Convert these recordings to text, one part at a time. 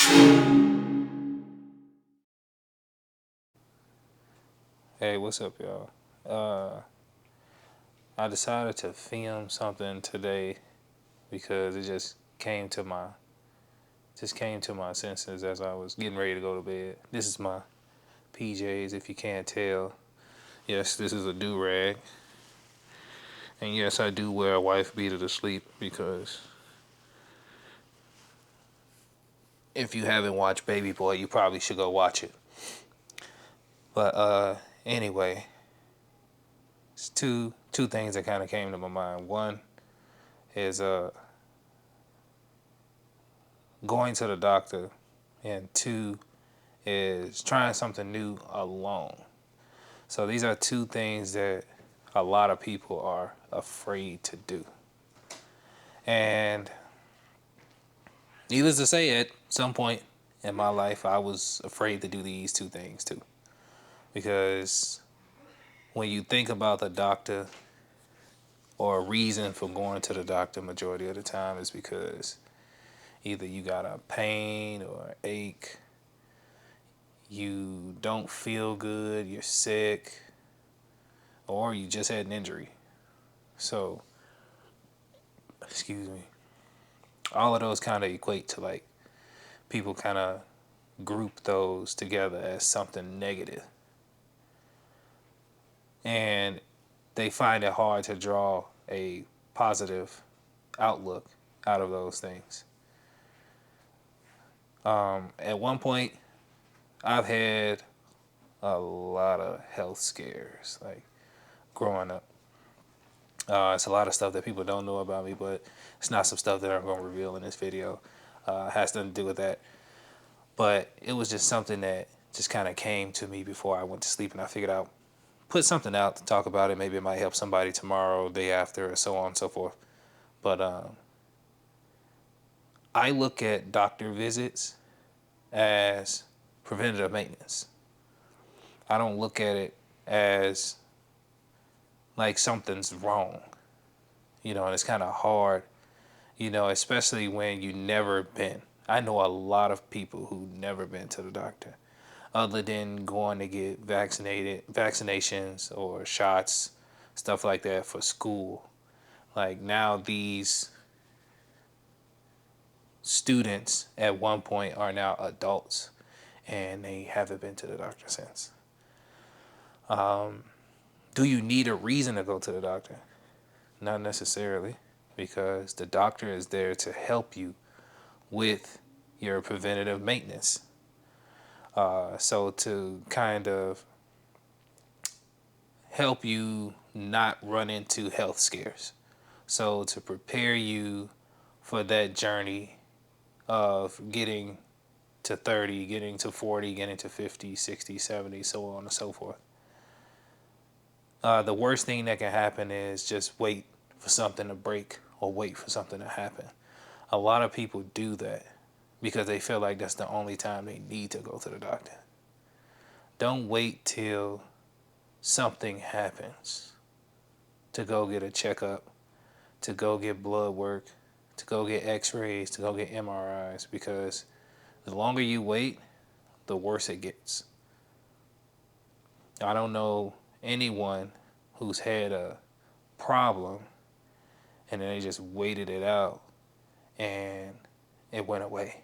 Hey, what's up, y'all? I decided to film something today because it just came to my senses as I was getting ready to go to bed. This is my PJs, if you can't tell. Yes, this is a do rag, and yes, I do wear a wife beater to sleep because if you haven't watched Baby Boy, you probably should go watch it. But anyway, it's two things that kind of came to my mind. One is going to the doctor, and two is trying something new alone. So these are two things that a lot of people are afraid to do. And needless to say, at some point in my life, I was afraid to do these two things too. Because when you think about the doctor, or a reason for going to the doctor, majority of the time is because either you got a pain or ache, you don't feel good, you're sick, or you just had an injury. So, excuse me. All of those kind of equate to like people kind of group those together as something negative. And they find it hard to draw a positive outlook out of those things. At one point, I've had a lot of health scares, like growing up. It's a lot of stuff that people don't know about me, but it's not some stuff that I'm going to reveal in this video. It has nothing to do with that. But it was just something that just kind of came to me before I went to sleep, and I figured out put something out to talk about it. Maybe it might help somebody tomorrow, day after, or so on and so forth. But I look at doctor visits as preventative maintenance. I don't look at it as like something's wrong, and it's kind of hard, especially when you never been. I know a lot of people who never been to the doctor other than going to get vaccinations or shots, stuff like that for school. Like now these students at one point are now adults and they haven't been to the doctor since. Do you need a reason to go to the doctor? Not necessarily, because the doctor is there to help you with your preventative maintenance. So to kind of help you not run into health scares. So to prepare you for that journey of getting to 30, getting to 40, getting to 50, 60, 70, so on and so forth. The worst thing that can happen is just wait for something to break or wait for something to happen. A lot of people do that because they feel like that's the only time they need to go to the doctor. Don't wait till something happens to go get a checkup, to go get blood work, to go get x-rays, to go get MRIs, because the longer you wait, the worse it gets. I don't know anyone who's had a problem and then they just waited it out and it went away.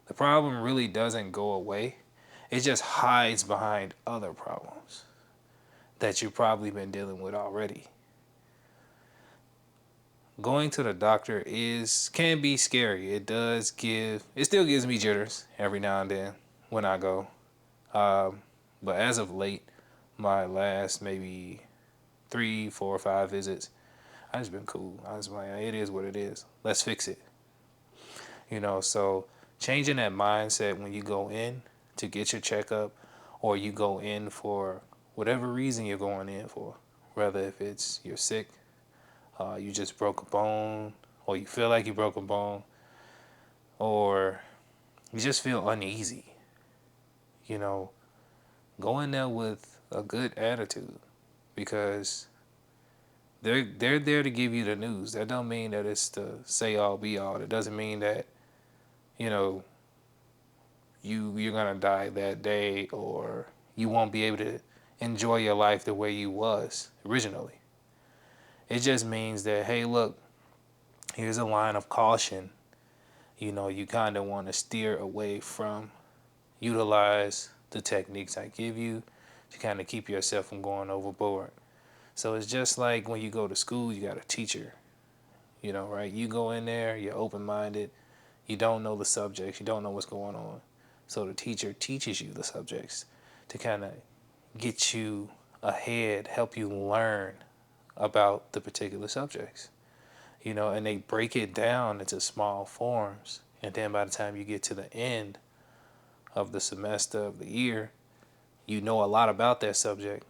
The problem really doesn't go away. It just hides behind other problems that you've probably been dealing with already. Going to the doctor can be scary. It still gives me jitters every now and then when I go. But as of late, my last maybe 3, 4, 5 visits, I just been cool. I was like, it is what it is. Let's fix it. So changing that mindset when you go in to get your checkup, or you go in for whatever reason you're going in for, whether if it's you're sick, you just broke a bone, or you feel like you broke a bone, or you just feel uneasy. You know, go in there with a good attitude, because they're there to give you the news. That don't mean that it's the say all be all. It doesn't mean that you know you're gonna die that day, or you won't be able to enjoy your life the way you was originally. It just means that, hey, look, here's a line of caution. You kind of want to steer away from utilize the techniques I give you to kind of keep yourself from going overboard. So it's just like when you go to school, you got a teacher, right? You go in there, you're open minded, you don't know the subjects, you don't know what's going on. So the teacher teaches you the subjects to kind of get you ahead, help you learn about the particular subjects, and they break it down into small forms. And then by the time you get to the end of the semester of the year, you know a lot about that subject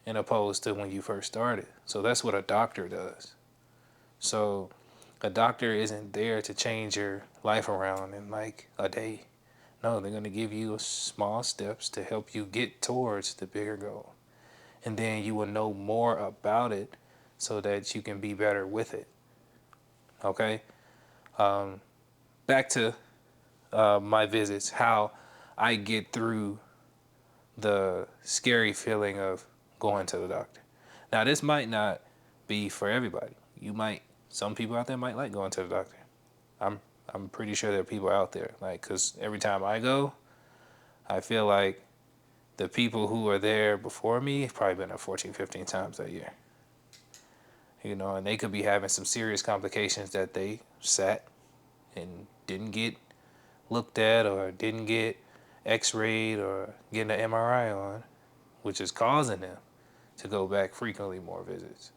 in opposed to when you first started. So that's what a doctor does. So a doctor isn't there to change your life around in like a day. No, they're going to give you small steps to help you get towards the bigger goal. And then you will know more about it so that you can be better with it. Okay? Back to my visits, how I get through the scary feeling of going to the doctor. Now, this might not be for everybody. Some people out there might like going to the doctor. I'm pretty sure there are people out there, like, because every time I go, I feel like the people who are there before me have probably been there 14, 15 times that year. And they could be having some serious complications that they sat and didn't get looked at or didn't get x-rayed or getting an MRI on, which is causing them to go back frequently more visits.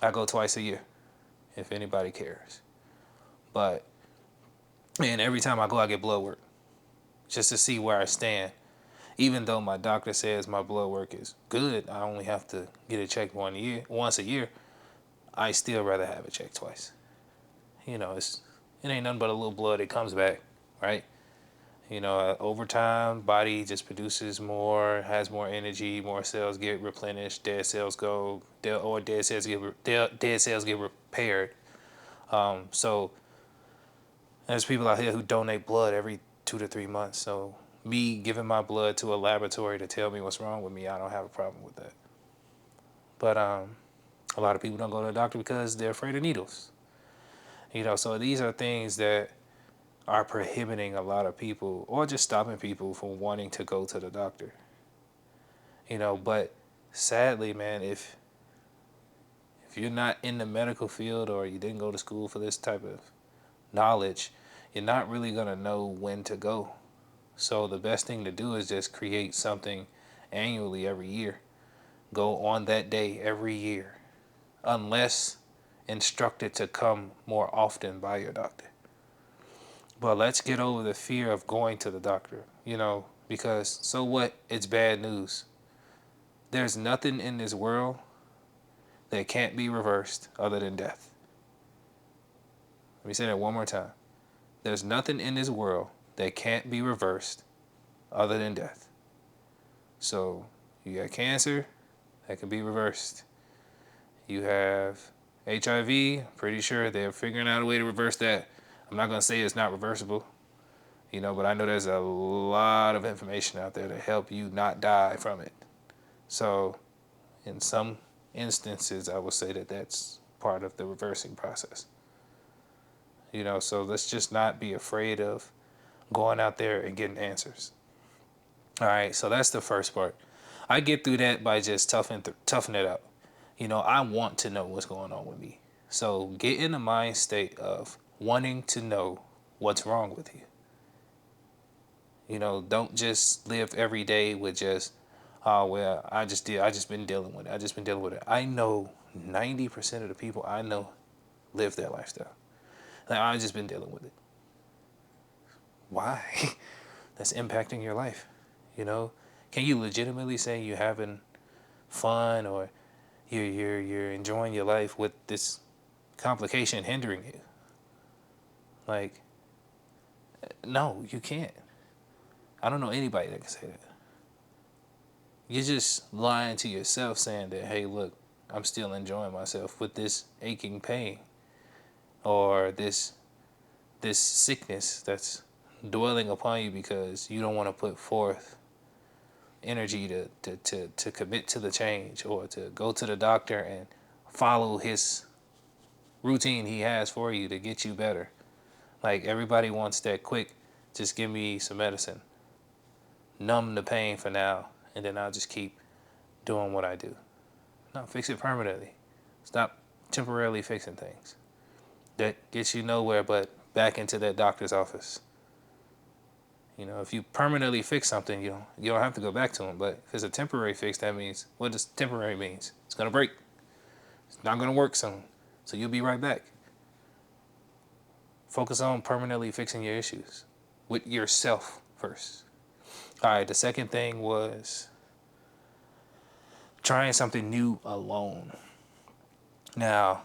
I go twice a year, if anybody cares. And every time I go, I get blood work just to see where I stand. Even though my doctor says my blood work is good, I only have to get it checked once a year. I still rather have it checked twice. It ain't nothing but a little blood that comes back, right? Over time, body just produces more, has more energy, more cells get replenished, dead cells go, or dead cells get repaired. So there's people out here who donate blood every 2 to 3 months. So me giving my blood to a laboratory to tell me what's wrong with me, I don't have a problem with that. But a lot of people don't go to the doctor because they're afraid of needles. So these are things that are prohibiting a lot of people or just stopping people from wanting to go to the doctor. But sadly, man, if you're not in the medical field or you didn't go to school for this type of knowledge, you're not really going to know when to go. So the best thing to do is just create something annually every year. Go on that day every year, unless instructed to come more often by your doctor. But let's get over the fear of going to the doctor, because so what? It's bad news. There's nothing in this world that can't be reversed other than death. Let me say that one more time. There's nothing in this world that can't be reversed other than death. So you got cancer, that can be reversed. You have HIV, pretty sure they're figuring out a way to reverse that. I'm not going to say it's not reversible, but I know there's a lot of information out there to help you not die from it. So in some instances, I will say that that's part of the reversing process. So let's just not be afraid of going out there and getting answers. All right, so that's the first part. I get through that by just toughen it up. I want to know what's going on with me. So get in the mind state of wanting to know what's wrong with you. Don't just live every day with just, oh, well, I just been dealing with it. I know 90% of the people I know live that lifestyle. Like, I just been dealing with it. Why? That's impacting your life. Can you legitimately say you're having fun or you're enjoying your life with this complication hindering you? Like, no, you can't. I don't know anybody that can say that. You're just lying to yourself saying that, hey, look, I'm still enjoying myself with this aching pain or this sickness that's dwelling upon you because you don't want to put forth energy to commit to the change or to go to the doctor and follow his routine he has for you to get you better. Like everybody wants that quick, just give me some medicine, numb the pain for now, and then I'll just keep doing what I do. No, fix it permanently. Stop temporarily fixing things. That gets you nowhere but back into that doctor's office. You know, if you permanently fix something, you don't have to go back to him. But if it's a temporary fix, that means, what does temporary means? It's gonna break. It's not gonna work soon. So you'll be right back. Focus on permanently fixing your issues with yourself first. All right, the second thing was trying something new alone. Now,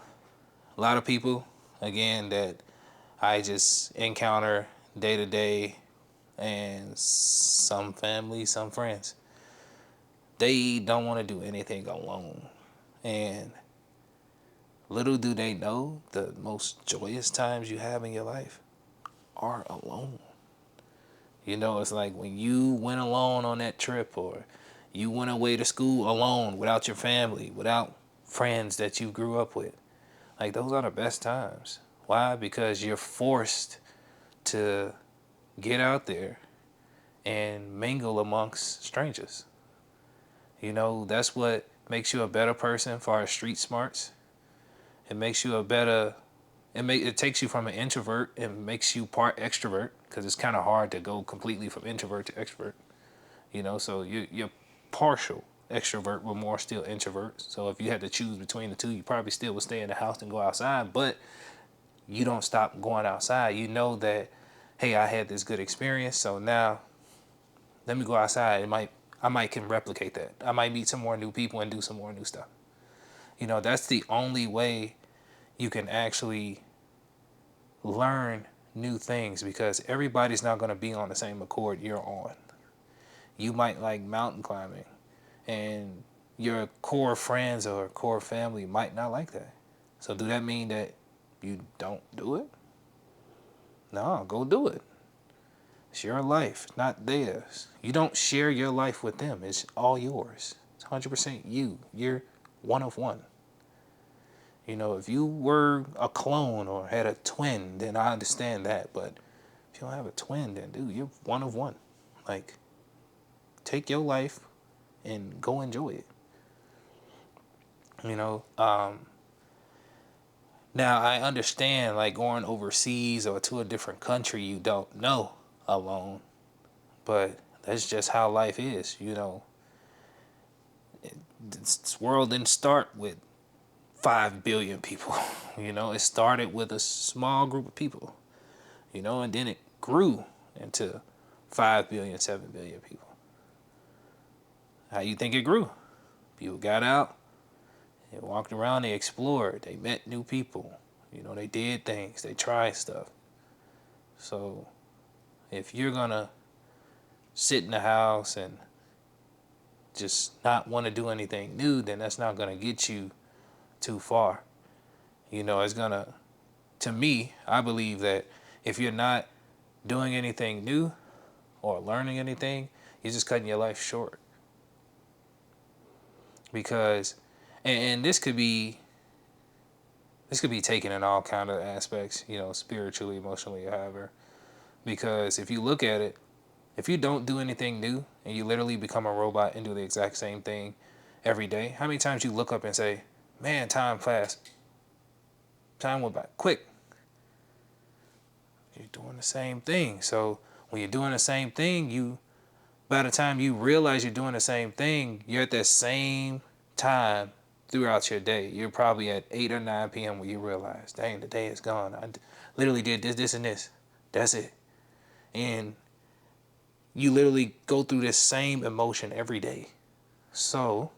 a lot of people, again, that I just encounter day to day, and some family, some friends, they don't want to do anything alone. And little do they know the most joyous times you have in your life are alone. You know, it's like when you went alone on that trip, or you went away to school alone without your family, without friends that you grew up with. Like, those are the best times. Why? Because you're forced to get out there and mingle amongst strangers. You know, that's what makes you a better person for our street smarts. It makes you a better, it takes you from an introvert and makes you part extrovert, because it's kind of hard to go completely from introvert to extrovert. You know, so you're partial extrovert but more still introvert. So if you had to choose between the two, you probably still would stay in the house and go outside, but you don't stop going outside. You know that, hey, I had this good experience, so now let me go outside. I might can replicate that. I might meet some more new people and do some more new stuff. You know, that's the only way you can actually learn new things, because everybody's not going to be on the same accord you're on. You might like mountain climbing, and your core friends or core family might not like that. So do that mean that you don't do it? No, go do it. It's your life, not theirs. You don't share your life with them. It's all yours. It's 100% you. You're one of one. You know, if you were a clone or had a twin, then I understand that. But if you don't have a twin, then dude, you're one of one. Like, take your life and go enjoy it. You know, now I understand, like, going overseas or to a different country you don't know alone, but that's just how life is. You know, this world didn't start with 5 billion people. You know, it started with a small group of people, you know, and then it grew into 5 billion, 7 billion people. How you think it grew? People got out, they walked around, they explored, they met new people, you know, they did things, they tried stuff. So if you're gonna sit in the house and just not want to do anything new, then that's not gonna get you too far. You know, it's gonna, to me, I believe that if you're not doing anything new or learning anything, you're just cutting your life short. Because, and this could be taken in all kind of aspects, you know, spiritually, emotionally, however. Because if you look at it, if you don't do anything new and you literally become a robot and do the exact same thing every day, how many times you look up and say, man, time passed. Time went by quick. You're doing the same thing. So when you're doing the same thing, by the time you realize you're doing the same thing, you're at that same time throughout your day. You're probably at 8 or 9 p.m. when you realize, dang, the day is gone. I literally did this, and this. That's it. And you literally go through this same emotion every day. So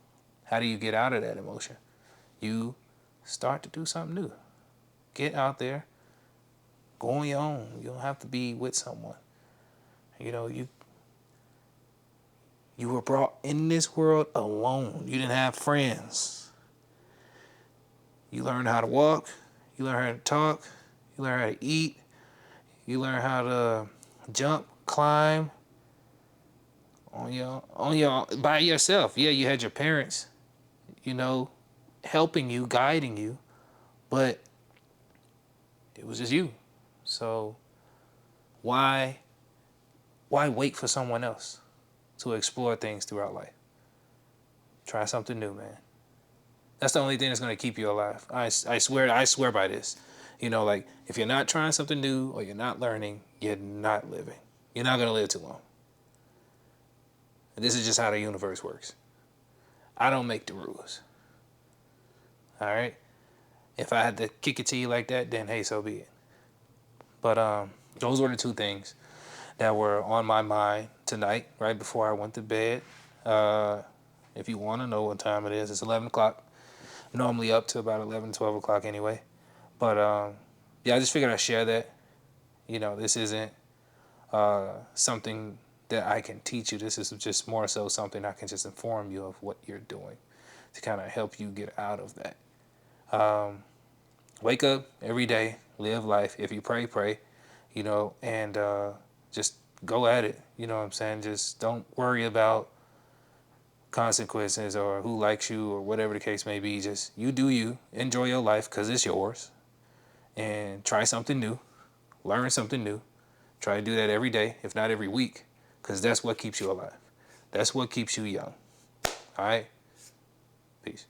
how do you get out of that emotion? You start to do something new. Get out there. Go on your own. You don't have to be with someone. You know, you were brought in this world alone. You didn't have friends. You learned how to walk. You learned how to talk. You learned how to eat. You learn how to jump, climb on your by yourself. Yeah, you had your parents, you know, helping you, guiding you, but it was just you. So why wait for someone else to explore things throughout life? Try something new, man. That's the only thing that's gonna keep you alive. I swear by this. You know, like if you're not trying something new or you're not learning, you're not living. You're not gonna live too long. And this is just how the universe works. I don't make the rules. All right. If I had to kick it to you like that, then hey, so be it. But those were the two things that were on my mind tonight, right before I went to bed. Uh, if you want to know what time it is, it's 11 o'clock. Normally up to about 11, 12 o'clock anyway. But yeah, I just figured I'd share that. You know, this isn't something that I can teach you. This is just more so something I can just inform you of what you're doing to kind of help you get out of that. Wake up every day, live life. If you pray, pray, you know, and just go at it. You know what I'm saying? Just don't worry about consequences or who likes you or whatever the case may be. Just you do you, enjoy your life because it's yours, and try something new, learn something new. Try to do that every day, if not every week, because that's what keeps you alive. That's what keeps you young. All right? Peace.